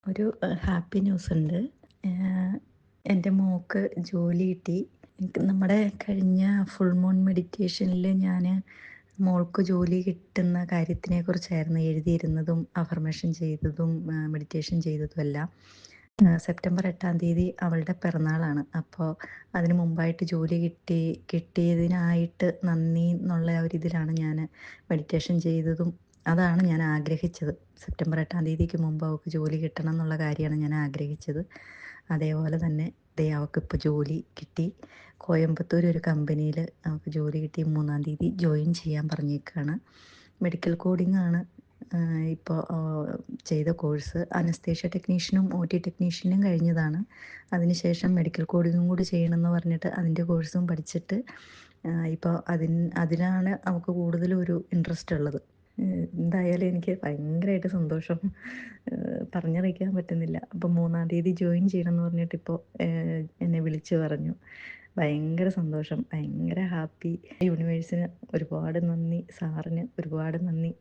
ഒരു ഹാപ്പി ന്യൂസുണ്ട്. എൻ്റെ മോൾക്ക് ജോലി കിട്ടി. നമ്മുടെ കഴിഞ്ഞ ഫുൾ മൂൺ മെഡിറ്റേഷനിൽ ഞാൻ മോൾക്ക് ജോലി കിട്ടുന്ന കാര്യത്തിനെക്കുറിച്ചായിരുന്നു എഴുതിയിരുന്നതും അഫർമേഷൻ ചെയ്തതും മെഡിറ്റേഷൻ ചെയ്തതുമെല്ലാം. സെപ്റ്റംബർ 8-ാം തീയതി അവളുടെ പിറന്നാളാണ്. അപ്പോൾ അതിന് മുമ്പായിട്ട് ജോലി കിട്ടിയതിനായിട്ട് നന്ദി എന്നുള്ള ഒരിതിലാണ് ഞാൻ മെഡിറ്റേഷൻ ചെയ്തതും. അതാണ് ഞാൻ ആഗ്രഹിച്ചത്. സെപ്റ്റംബർ 8-ാം തീയതിക്ക് മുമ്പ് അവൾക്ക് ജോലി കിട്ടണം എന്നുള്ള കാര്യമാണ് ഞാൻ ആഗ്രഹിച്ചത്. അതേപോലെ തന്നെ ദേ അവൾക്കിപ്പോൾ ജോലി കിട്ടി. കോയമ്പത്തൂർ ഒരു കമ്പനിയിൽ അവൾക്ക് ജോലി കിട്ടി. 3-ാം തീയതി ജോയിൻ ചെയ്യാൻ പറഞ്ഞേക്കാണ്. മെഡിക്കൽ കോഡിംഗ് ആണ് ഇപ്പോൾ ചെയ്ത കോഴ്സ്. അനസ്തേഷ്യ ടെക്നീഷ്യനും OT ടെക്നീഷ്യനും കഴിഞ്ഞതാണ്. അതിനുശേഷം മെഡിക്കൽ കോഡിങ്ങും കൂടി ചെയ്യണമെന്ന് പറഞ്ഞിട്ട് അതിൻ്റെ കോഴ്സും പഠിച്ചിട്ട് ഇപ്പോൾ അതിലാണ് അവൾക്ക് കൂടുതലും ഒരു ഇൻട്രസ്റ്റ് ഉള്ളത്. എന്തായാലും എനിക്ക് ഭയങ്കരമായിട്ട് സന്തോഷം. പറഞ്ഞറിയിക്കാൻ പറ്റുന്നില്ല. അപ്പോൾ 3-ാം തീയതി ജോയിൻ ചെയ്യണമെന്ന് പറഞ്ഞിട്ട് ഇപ്പോൾ എന്നെ വിളിച്ചു പറഞ്ഞു. ഭയങ്കര സന്തോഷം, ഭയങ്കര ഹാപ്പി. യൂണിവേഴ്സിന് ഒരുപാട് നന്ദി, സാറിന് ഒരുപാട് നന്ദി.